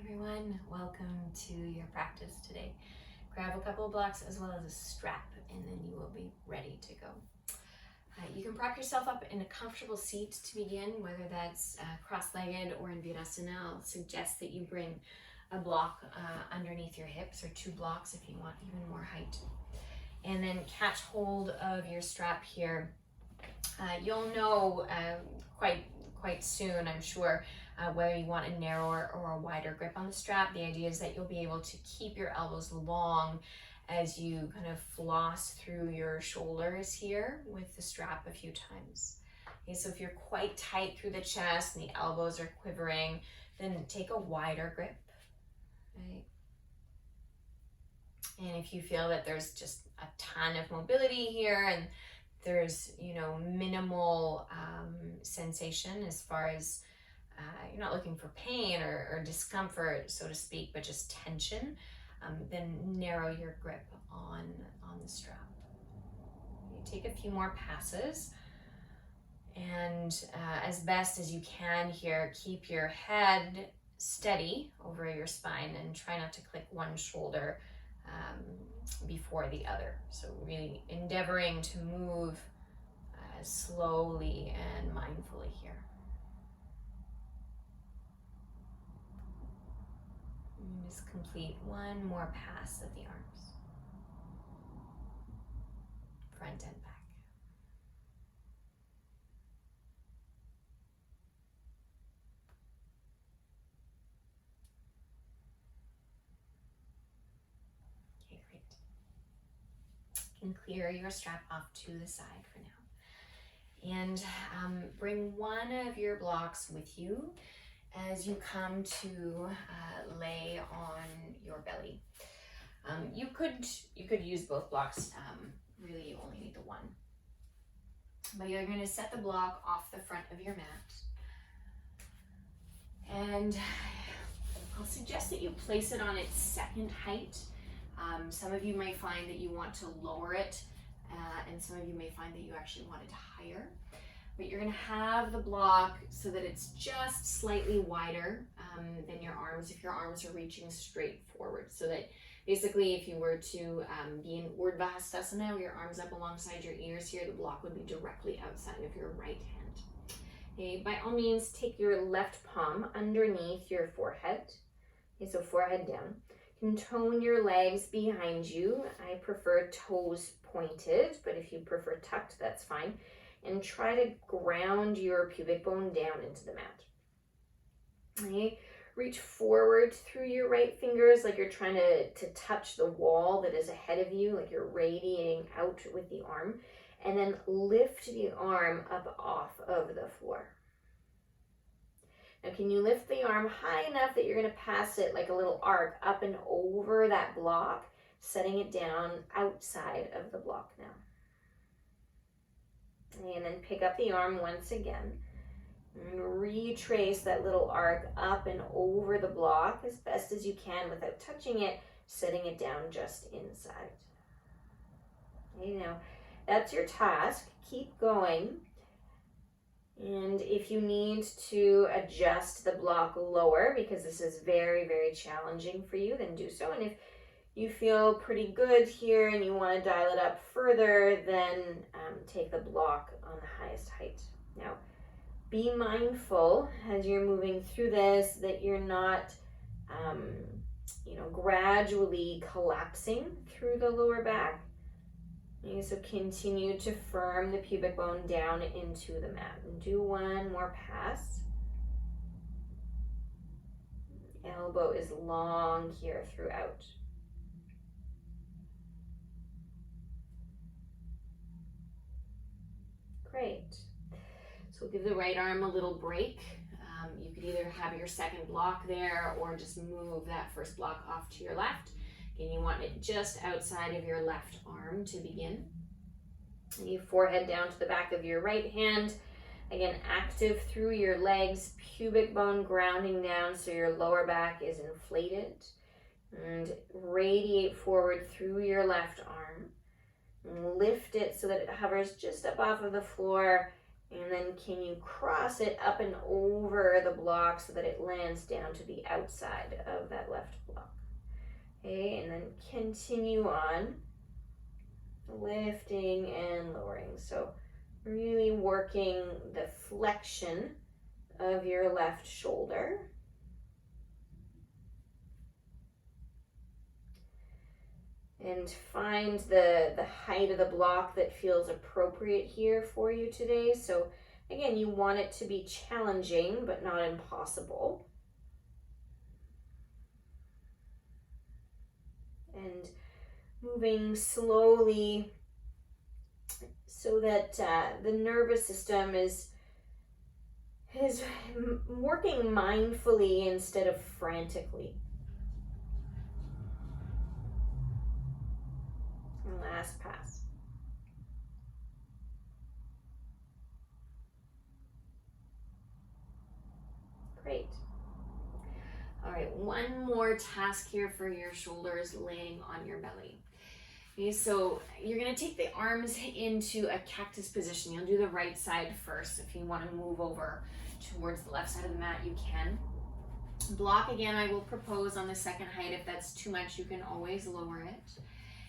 everyone, welcome to your practice today. Grab a couple of blocks as well as a strap and then you will be ready to go. You can prop yourself up in a comfortable seat to begin, whether that's cross-legged or in Virasana. I'll suggest that you bring a block underneath your hips, or 2 blocks if you want even more height. And then catch hold of your strap here. You'll know quite soon, I'm sure, whether you want a narrower or a wider grip on the strap. The idea is that you'll be able to keep your elbows long as you kind of floss through your shoulders here with the strap a few times. Okay, so if you're quite tight through the chest and the elbows are quivering, then take a wider grip, right? And if you feel that there's just a ton of mobility here and there's, minimal sensation as far as you're not looking for pain or discomfort, so to speak, but just tension, then narrow your grip on the strap. You take a few more passes, and as best as you can here, keep your head steady over your spine and try not to click one shoulder before the other. So really endeavoring to move slowly and mindfully here. And just complete one more pass of the arms, front and back. Okay, great. You can clear your strap off to the side for now. And bring one of your blocks with you as you come to lay on your belly. You could use both blocks. Really, you only need the one. But you're going to set the block off the front of your mat. And I'll suggest that you place it on its second height. Some of you may find that you want to lower it, and some of you may find that you actually want it higher. But you're going to have the block so that it's just slightly wider than your arms, if your arms are reaching straight forward. So that basically if you were to be in Urdhva Hastasana, with your arms up alongside your ears here, the block would be directly outside of your right hand. Okay, by all means, take your left palm underneath your forehead. Okay, so forehead down. You can tone your legs behind you. I prefer toes pointed, but if you prefer tucked, that's fine. And try to ground your pubic bone down into the mat. Okay. Reach forward through your right fingers like you're trying to touch the wall that is ahead of you, like you're radiating out with the arm. And then lift the arm up off of the floor. Now, can you lift the arm high enough that you're going to pass it like a little arc up and over that block, setting it down outside of the block now? And then pick up the arm once again and retrace that little arc up and over the block as best as you can without touching it, setting it down just inside. Okay, now that's your task. Keep going. And if you need to adjust the block lower because this is very, very challenging for you, then do so. And if you feel pretty good here and you want to dial it up further, then take the block on the highest height. Now, be mindful as you're moving through this that you're not, gradually collapsing through the lower back. Okay, so continue to firm the pubic bone down into the mat. And do one more pass. Elbow is long here throughout. Great. So give the right arm a little break. You could either have your second block there or just move that first block off to your left. Again, you want it just outside of your left arm to begin. And you forehead down to the back of your right hand. Again, active through your legs, pubic bone grounding down so your lower back is inflated. And radiate forward through your left arm. Lift it so that it hovers just up off of the floor And then can you cross it up and over the block so that it lands down to the outside of that left block. Okay, and then continue on lifting and lowering. So really working the flexion of your left shoulder. And find the height of the block that feels appropriate here for you today. So again, you want it to be challenging, but not impossible. And moving slowly so that the nervous system is working mindfully instead of frantically. And last pass. Great. All right, one more task here for your shoulders, laying on your belly. Okay, so you're gonna take the arms into a cactus position. You'll do the right side first. If you wanna move over towards the left side of the mat, you can. Block again, I will propose on the second height. If that's too much, you can always lower it.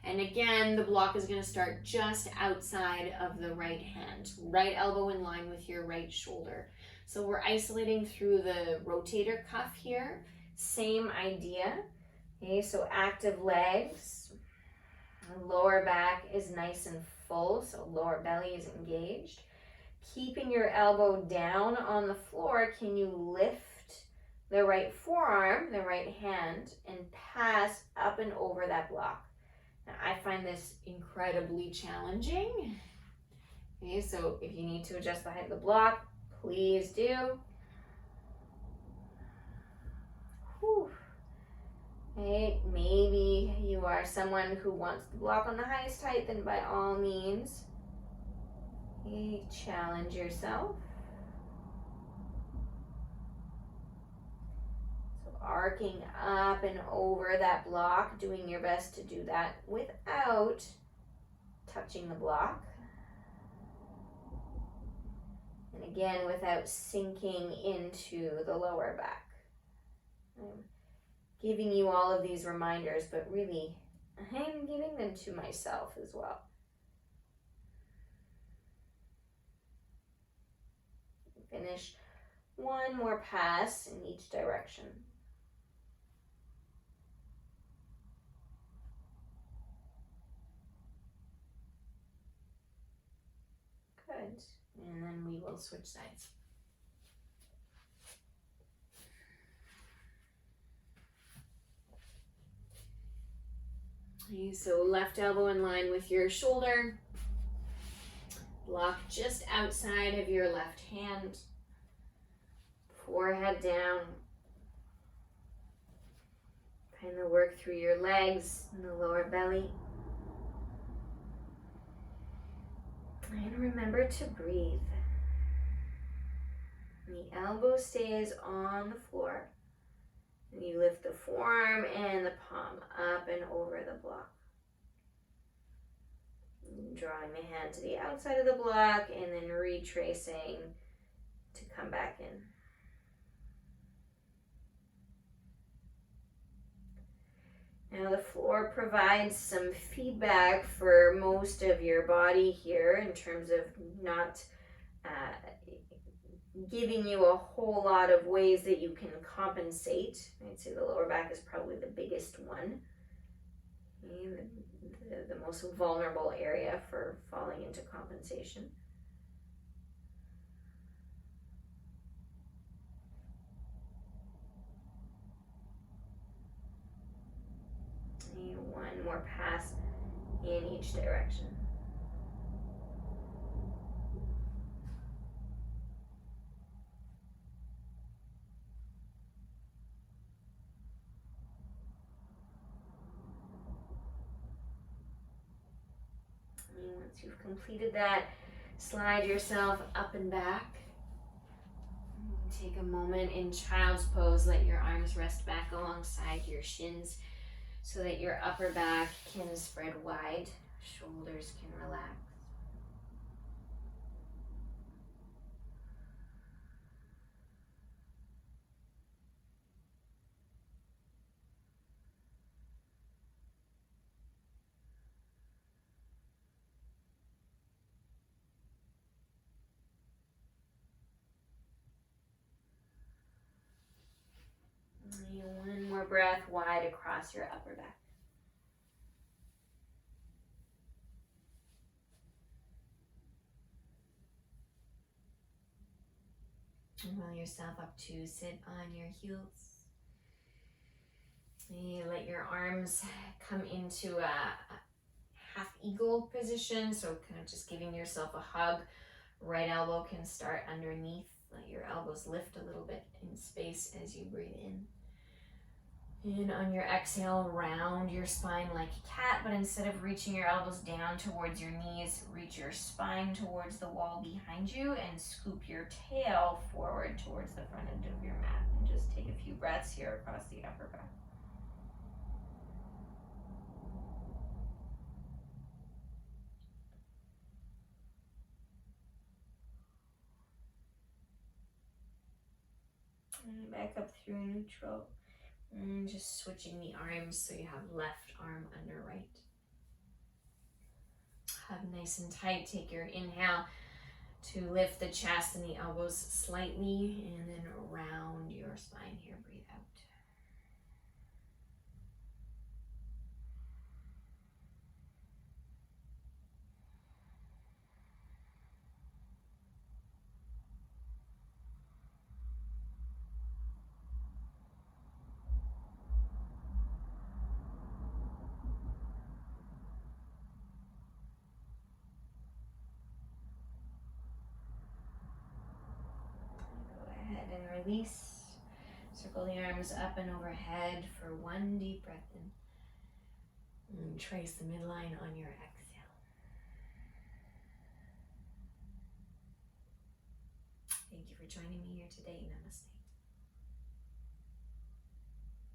And again, the block is gonna start just outside of the right hand. Right elbow in line with your right shoulder. So we're isolating through the rotator cuff here. Same idea. Okay, so active legs. Lower back is nice and full, so lower belly is engaged. Keeping your elbow down on the floor, can you lift the right forearm, the right hand, and pass up and over that block? Now, I find this incredibly challenging. Okay, so if you need to adjust the height of the block, please do. Whew. Okay, maybe you are someone who wants the block on the highest height, then by all means, okay, challenge yourself. So arcing up and over that block, doing your best to do that without touching the block. And again, without sinking into the lower back. Giving you all of these reminders, but really, I'm giving them to myself as well. Finish one more pass in each direction. Good. And then we will switch sides. Okay, so left elbow in line with your shoulder. Block just outside of your left hand. Forehead down. Kind of work through your legs and the lower belly. And remember to breathe. The elbow stays on the floor. And you lift the forearm and the palm up and over the block. Drawing the hand to the outside of the block and then retracing to come back in. Now the floor provides some feedback for most of your body here in terms of not giving you a whole lot of ways that you can compensate. I'd say the lower back is probably the biggest one. The most vulnerable area for falling into compensation. And one more pass in each direction. Once you've completed that, slide yourself up and back. Take a moment in child's pose. Let your arms rest back alongside your shins so that your upper back can spread wide, shoulders can relax. more breath wide across your upper back. Roll yourself up to sit on your heels. You let your arms come into a half eagle position, so kind of just giving yourself a hug. Right elbow can start underneath. Let your elbows lift a little bit in space as you breathe in. And on your exhale, round your spine like a cat, but instead of reaching your elbows down towards your knees, reach your spine towards the wall behind you and scoop your tail forward towards the front end of your mat. And just take a few breaths here across the upper back. And back up through neutral. And just switching the arms so you have left arm under right. Hug nice and tight. Take your inhale to lift the chest and the elbows slightly, and then round your spine here. Breathe out. And release. Circle the arms up and overhead for one deep breath in. And trace the midline on your exhale. Thank you for joining me here today. Namaste.